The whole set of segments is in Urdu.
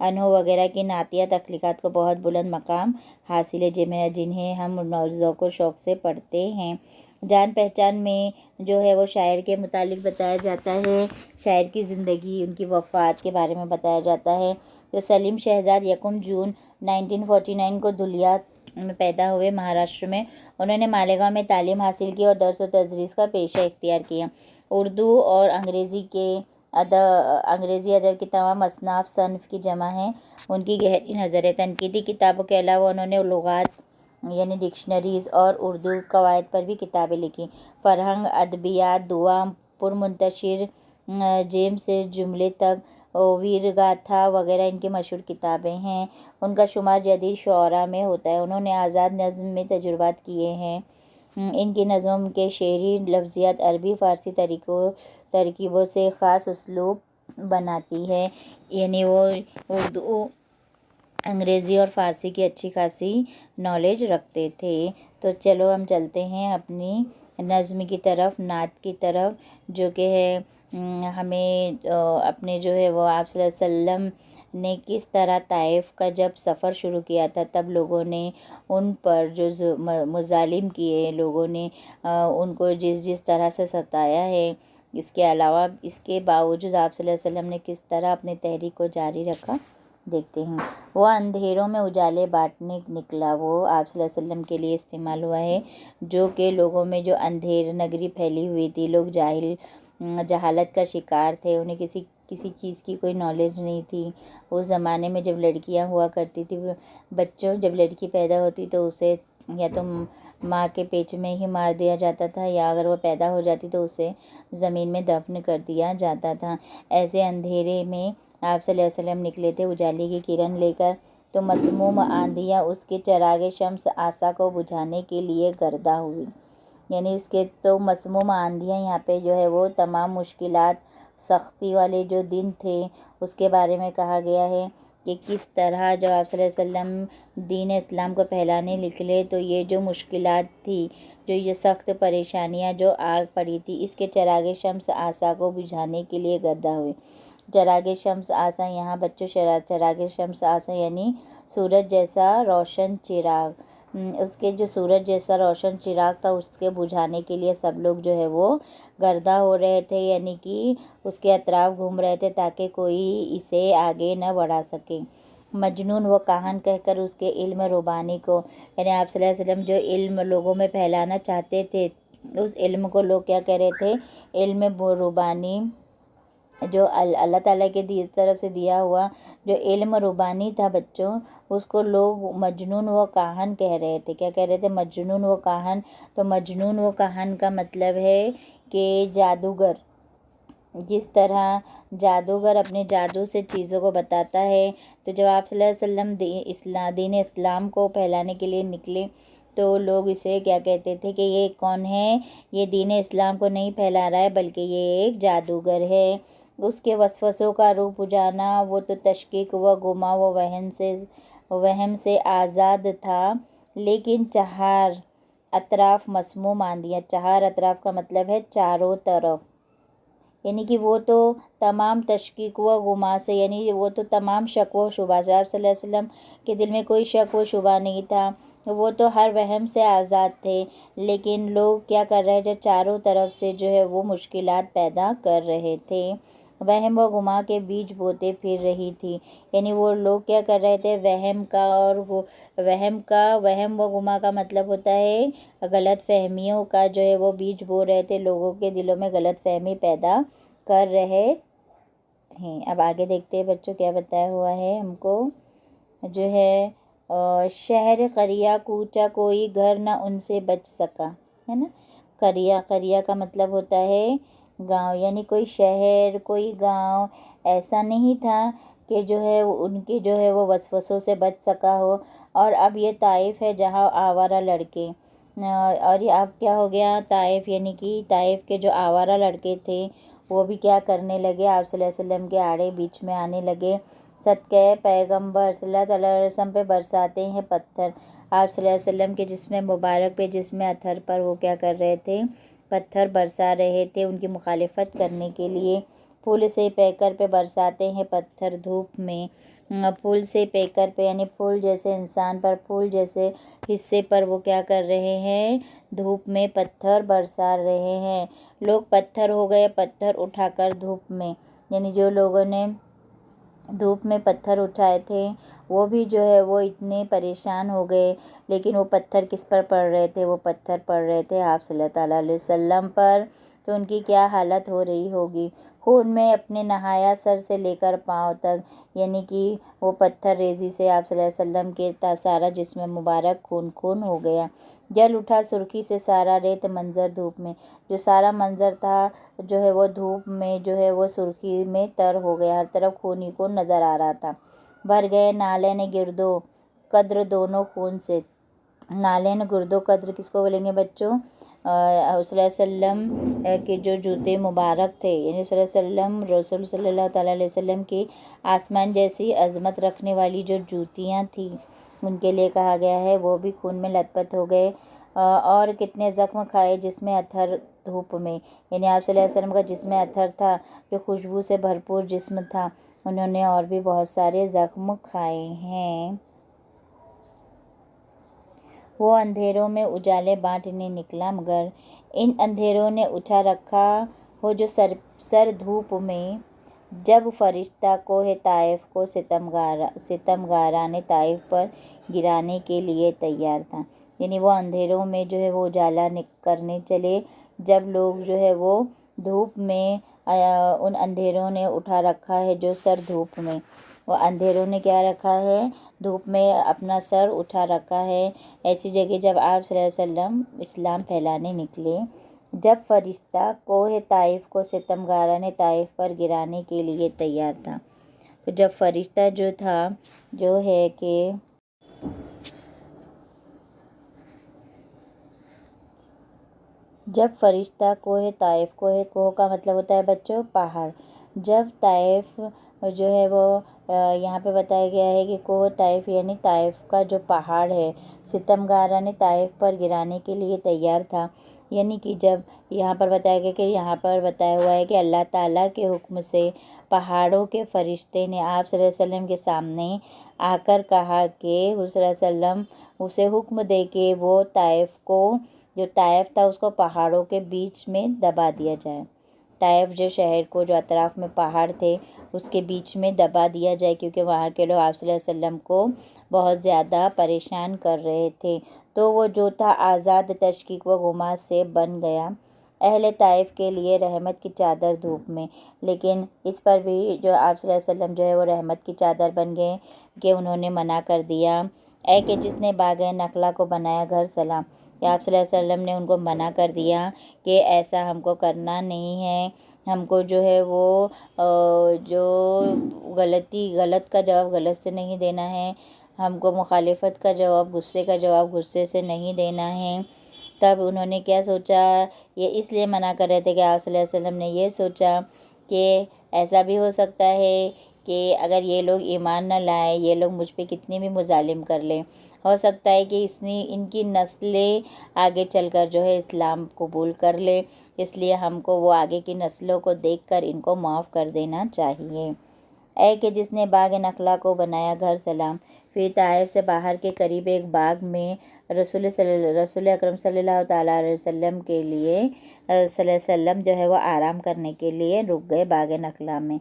انہو وغیرہ کی نعتیہ تخلیقات کو بہت بلند مقام حاصل ہے جنہیں ہم ذوق و شوق سے پڑھتے ہیں۔ جان پہچان میں جو ہے وہ شاعر کے متعلق بتایا جاتا ہے، شاعر کی زندگی، ان کی وفات کے بارے میں بتایا جاتا ہے۔ تو سلیم شہزاد 1 جون 1949 کو دھلیا میں پیدا ہوئے، مہاراشٹر میں۔ انہوں نے مالیگاؤں میں تعلیم حاصل کی اور درس و تدریس کا پیشہ اختیار کیا۔ اردو اور انگریزی ادب کی تمام اصناف صنف کی جمع ہیں۔ ان کی گہری نظر ہے۔ تنقیدی کتابوں کے علاوہ انہوں نے لغات یعنی ڈکشنریز اور اردو قواعد پر بھی کتابیں لکھی۔ فرہنگ، ادبیات، دعا، پرمنتشر جیمز سے جملے تک، ویرگاتھا وغیرہ ان کی مشہور کتابیں ہیں۔ ان کا شمار جدید شعراء میں ہوتا ہے۔ انہوں نے آزاد نظم میں تجربات کیے ہیں۔ ان کی نظموں کے شعری لفظیات عربی فارسی ترکیبوں سے خاص اسلوب بناتی ہے، یعنی وہ اردو، انگریزی اور فارسی کی اچھی خاصی نالج رکھتے تھے۔ تو چلو ہم چلتے ہیں اپنی نظم کی طرف، نعت کی طرف، جو کہ ہے ہمیں اپنے جو ہے وہ آپ صلی اللہ علیہ وسلم نے کس طرح طائف کا جب سفر شروع کیا تھا، تب لوگوں نے ان پر جو مظالم کیے، لوگوں نے ان کو جس طرح سے ستایا ہے، اس کے علاوہ اس کے باوجود آپ صلی اللہ علیہ وسلم نے کس طرح اپنی تحریک کو جاری رکھا، دیکھتے ہیں۔ وہ اندھیروں میں اجالے بانٹنے نکلا، وہ آپ صلی اللہ علیہ وسلم کے لیے استعمال ہوا ہے، جو کہ لوگوں میں جو اندھیر نگری پھیلی ہوئی تھی، لوگ جہالت کا شکار تھے، انہیں کسی چیز کی کوئی نالج نہیں تھی۔ اس زمانے میں جب لڑکیاں ہوا کرتی تھی، بچوں جب لڑکی پیدا ہوتی تو اسے یا تو ماں کے پیٹ میں ہی مار دیا جاتا تھا، یا اگر وہ پیدا ہو جاتی تو اسے زمین میں دفن کر دیا جاتا تھا۔ ایسے اندھیرے میں آپ صلی اللہ علیہ وسلم نکلے تھے اجالے کی کرن لے کر، تو مسموم آندھیاں اس کے چراغ شمس آسا کو بجھانے کے لیے گردہ ہوئی۔ یعنی اس کے تو مسموم آندھیاں یہاں پہ جو ہے وہ تمام مشکلات، سختی والے جو دن تھے، اس کے بارے میں کہا گیا ہے کہ کس طرح جب آپ صلی اللہ علیہ وسلم دین اسلام کو پھیلانے نکلے تو یہ جو مشکلات تھی، جو یہ سخت پریشانیاں جو آگ پڑی تھی، اس کے چراغ شمس آسا کو بجھانے کے لیے گردہ ہوئے۔ چراغ شمس آسا، یہاں بچوں چراغ شمس آسا یعنی سورج جیسا روشن چراغ، اس کے جو سورج جیسا روشن چراغ تھا، اس کے بجھانے کے لیے سب لوگ جو ہے وہ گردہ ہو رہے تھے، یعنی کہ اس کے اطراف گھوم رہے تھے تاکہ کوئی اسے آگے نہ بڑھا سکے۔ مجنون و کاہن کہہ کر اس کے علم ربانی کو، یعنی آپ صلی اللہ علیہ وسلم جو علم لوگوں میں پھیلانا چاہتے تھے، اس علم کو لوگ کیا کہہ رہے تھے، علم ربانی، جو اللہ تعالیٰ کے طرف سے دیا ہوا جو علم ربانی تھا بچوں، اس کو لوگ مجنون و کاہن کہہ رہے تھے۔ کیا کہہ رہے تھے؟ مجنون و کاہن۔ تو مجنون و کاہن کا مطلب ہے کہ جادوگر، جس طرح جادوگر اپنے جادو سے چیزوں کو بتاتا ہے، تو جب آپ صلی اللہ علیہ وسلم دین اسلام کو پھیلانے کے لیے نکلے تو لوگ اسے کیا کہتے تھے کہ یہ کون ہے، یہ دین اسلام کو نہیں پھیلا رہا ہے بلکہ یہ ایک جادوگر ہے۔ اس کے وسوسوں کا روپ جانا، وہ تو تشکیک و گما و وہم سے آزاد تھا، لیکن چہار اطراف مسموم آندھیاں، چہار اطراف کا مطلب ہے چاروں طرف، یعنی کہ وہ تو تمام تشکیک و گما سے، یعنی وہ تو تمام شک و شبہ سے، آپ صلی اللہ علیہ وسلم کے دل میں کوئی شک و شبہ نہیں تھا، وہ تو ہر وہم سے آزاد تھے، لیکن لوگ کیا کر رہے تھے، چاروں طرف سے جو ہے وہ مشکلات پیدا کر رہے تھے، وہم و گما کے بیج بوتے پھر رہی تھی۔ یعنی وہ لوگ کیا کر رہے تھے، وہم و گما کا مطلب ہوتا ہے غلط فہمیوں کا جو ہے وہ بیج بو رہے تھے، لوگوں کے دلوں میں غلط فہمی پیدا کر رہے تھے۔ اب آگے دیکھتے ہیں بچوں کیا بتایا ہوا ہے ہم کو، جو ہے شہر قریہ کوچا کوئی گھر نہ ان سے بچ سکا، ہے نا۔ قریہ کا مطلب ہوتا ہے گاؤں، یعنی کوئی شہر، کوئی گاؤں ایسا نہیں تھا کہ جو ہے ان کے جو ہے وہ وسوسوں سے بچ سکا ہو۔ اور اب یہ طائف ہے جہاں آوارہ لڑکے، اور یہ اب کیا ہو گیا، طائف یعنی کہ طائف کے جو آوارہ لڑکے تھے وہ بھی کیا کرنے لگے، آپ صلی اللہ علیہ وسلم کے آڑے بیچ میں آنے لگے۔ صدقہ پیغمبر صلی اللہ علیہ وسلم پہ برساتے ہیں پتھر، آپ صلی اللہ علیہ وسلم کے جسم مبارک پہ، جسم اطہر پر وہ کیا کر رہے تھے، پتھر برسا رہے تھے ان کی مخالفت کرنے کے لیے۔ پھول سے پیکر پہ برساتے ہیں پتھر دھوپ میں، پھول سے پیکر پہ یعنی پھول جیسے انسان پر پھول جیسے حصے پر وہ کیا کر رہے ہیں، دھوپ میں پتھر برسا رہے ہیں۔ لوگ پتھر ہو گئے، پتھر اٹھا کر دھوپ میں، یعنی جو لوگوں نے دھوپ میں پتھر اٹھائے تھے وہ بھی جو ہے وہ اتنے پریشان ہو گئے، لیکن وہ پتھر کس پر پڑ رہے تھے؟ وہ پتھر پڑ رہے تھے آپ صلی اللہ تعالیٰ علیہ وسلم پر۔ تو ان کی کیا حالت ہو رہی ہوگی، خون میں اپنے نہایا سر سے لے کر پاؤں تک، یعنی کہ وہ پتھر ریزی سے آپ صلی اللہ علیہ وسلم کے سارا جسم مبارک خون خون ہو گیا۔ جل اٹھا سرخی سے سارا ریت منظر دھوپ میں، جو سارا منظر تھا جو ہے وہ دھوپ میں جو ہے وہ سرخی میں تر ہو گیا، ہر طرف خون ہی خون نظر آ رہا تھا۔ بھر گئے نالین گرد و قدر دونوں خون سے۔ نالین گرد و قدر کس کو بولیں گے بچوں؟ صلی اللہ علیہ وسلم کے جو جوتے مبارک تھے، یعنی صلی اللہ علیہ وسلم رسول صلی اللہ تعالیٰ علیہ وسلم کی آسمان جیسی عظمت رکھنے والی جو جوتیاں تھیں ان کے لیے کہا گیا ہے وہ بھی خون میں لت پت ہو گئے۔ اور کتنے زخم کھائے جسم اتھر دھوپ میں، یعنی آپ صلی اللہ علیہ وسلم کا جسم اتھر تھا جو خوشبو سے بھرپور جسم تھا، انہوں نے اور بھی بہت سارے زخم کھائے ہیں۔ وہ اندھیروں میں اجالے بانٹنے نکلا، مگر ان اندھیروں نے اٹھا رکھا ہو جو سر دھوپ میں، جب فرشتہ کوہ طائف کو ستمگاران طائف پر گرانے کے لیے تیار تھا، یعنی وہ اندھیروں میں جو ہے وہ اجالا کرنے چلے، جب لوگ جو ہے وہ دھوپ میں، ان اندھیروں نے اٹھا رکھا ہے جو سر دھوپ میں، وہ اندھیروں نے کیا رکھا ہے؟ دھوپ میں اپنا سر اٹھا رکھا ہے۔ ایسی جگہ جب آپ صلی اللہ علیہ وسلم اسلام پھیلانے نکلے، جب فرشتہ کوہ طائف کو ستمگاران طائف پر گرانے کے لیے تیار تھا، تو جب فرشتہ جو تھا جو ہے کہ جب فرشتہ کوہ طائف، کوہ کا مطلب ہوتا ہے بچوں پہاڑ، جب طائف جو ہے وہ یہاں پہ بتایا گیا ہے کہ کوہ طائف یعنی طائف کا جو پہاڑ ہے ستمگاران طائف پر گرانے کے لیے تیار تھا، یعنی کہ جب یہاں پر بتایا گیا کہ یہاں پر بتایا ہوا ہے کہ اللہ تعالیٰ کے حکم سے پہاڑوں کے فرشتے نے آپ صلی اللہ علیہ وسلم کے سامنے آ کر کہا کہ حضور صلی اللہ علیہ وسلم اسے حکم دے کہ وہ طائف کو، جو طائف تھا اس کو پہاڑوں کے بیچ میں دبا دیا جائے، طائف جو شہر کو جو اطراف میں پہاڑ تھے اس کے بیچ میں دبا دیا جائے، کیونکہ وہاں کے لوگ آپ صلی اللہ علیہ وسلم کو بہت زیادہ پریشان کر رہے تھے۔ تو وہ جو تھا آزاد تشکیک و غماز سے بن گیا اہل طائف کے لیے رحمت کی چادر دھوپ میں، لیکن اس پر بھی جو آپ صلی اللہ علیہ وسلم جو ہے وہ رحمت کی چادر بن گئے کہ انہوں نے منع کر دیا۔ اے کہ جس نے باغ نخلا کو بنایا گھر سلام، کہ آپ صلی اللہ علیہ وسلم نے ان کو منع کر دیا کہ ایسا ہم کو کرنا نہیں ہے، ہم کو جو ہے وہ جو غلط کا جواب غلط سے نہیں دینا ہے، ہم کو مخالفت کا جواب غصے کا جواب غصے سے نہیں دینا ہے۔ تب انہوں نے کیا سوچا، یہ اس لیے منع کر رہے تھے کہ آپ صلی اللہ علیہ وسلم نے یہ سوچا کہ ایسا بھی ہو سکتا ہے کہ اگر یہ لوگ ایمان نہ لائیں، یہ لوگ مجھ پہ کتنی بھی مظالم کر لیں، ہو سکتا ہے کہ ان کی نسلیں آگے چل کر جو ہے اسلام قبول کر لے، اس لیے ہم کو وہ آگے کی نسلوں کو دیکھ کر ان کو معاف کر دینا چاہیے۔ اے کہ جس نے باغ نخلا کو بنایا گھر سلام، پھر طائف سے باہر کے قریب ایک باغ میں رسول اکرم صلی اللہ تعالیٰ علیہ وسلم کے لیے صلی اللہ علیہ وسلم جو ہے وہ آرام کرنے کے لیے رک گئے باغ نخلا میں۔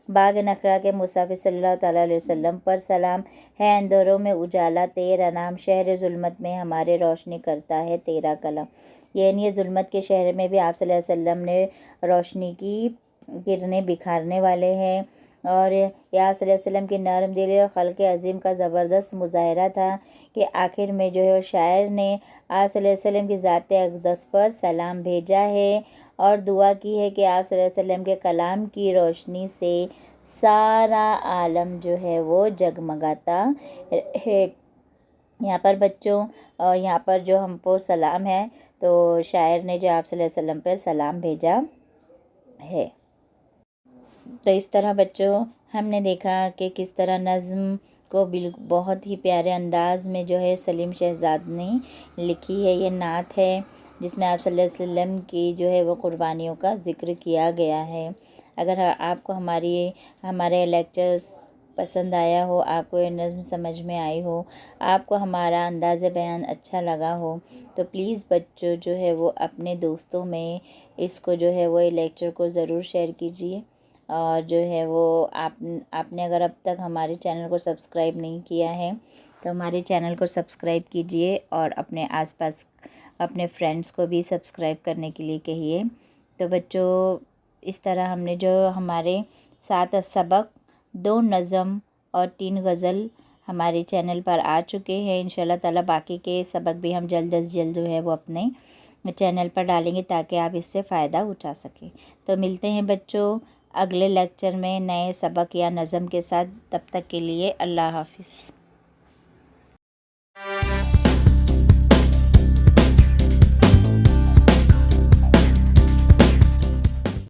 باغ نخلا کے مسافر صلی اللہ تعالیٰ علیہ وسلم پر سلام ہے، اندھیروں میں اجالا تیرا نام، شہر ظلمت میں ہمارے روشنی کرتا ہے تیرا کلام، یعنی یہ ظلمت کے شہر میں بھی آپ صلی اللہ علیہ وسلم نے روشنی کی کرنیں بکھارنے والے ہیں۔ اور یہ آپ صلی اللہ علیہ وسلم کی نرم دلی اور خلق عظیم کا زبردست مظاہرہ تھا کہ آخر میں جو ہے شاعر نے آپ صلی اللہ علیہ وسلم کی ذات اقدس پر سلام بھیجا ہے اور دعا کی ہے کہ آپ صلی اللہ علیہ وسلم کے کلام کی روشنی سے سارا عالم جو ہے وہ جگمگاتا ہے۔ یہاں پر بچوں یہاں پر جو ہم کو سلام ہے تو شاعر نے جو آپ صلی اللہ علیہ وسلم پر سلام بھیجا ہے۔ تو اس طرح بچوں ہم نے دیکھا کہ کس طرح نظم کو بہت ہی پیارے انداز میں جو ہے سلیم شہزاد نے لکھی ہے۔ یہ نعت ہے جس میں آپ صلی اللہ علیہ وسلم کی جو ہے وہ قربانیوں کا ذکر کیا گیا ہے۔ اگر آپ کو ہمارے لیکچرز پسند آیا ہو، آپ کو یہ نظم سمجھ میں آئی ہو، آپ کو ہمارا انداز بیان اچھا لگا ہو، تو پلیز بچوں جو ہے وہ اپنے دوستوں میں اس کو جو ہے وہ لیکچر کو ضرور شیئر کیجیے، اور جو ہے وہ آپ نے اگر اب تک ہمارے چینل کو سبسکرائب نہیں کیا ہے تو ہمارے چینل کو سبسکرائب کیجیے، اور اپنے آس پاس اپنے فرینڈس کو بھی سبسکرائب کرنے کے لیے کہیے۔ تو بچوں اس طرح ہم نے جو ہمارے 7 سبق، 2 نظم اور 3 غزل ہمارے چینل پر آ چکے ہیں۔ انشاءاللہ تعالیٰ باقی کے سبق بھی ہم جلد از جلد جو ہے وہ اپنے چینل پر ڈالیں گے تاکہ آپ اس سے فائدہ اٹھا سکیں۔ تو ملتے ہیں بچوں اگلے لیکچر میں نئے سبق یا نظم کے ساتھ، تب تک کے لیے اللہ حافظ۔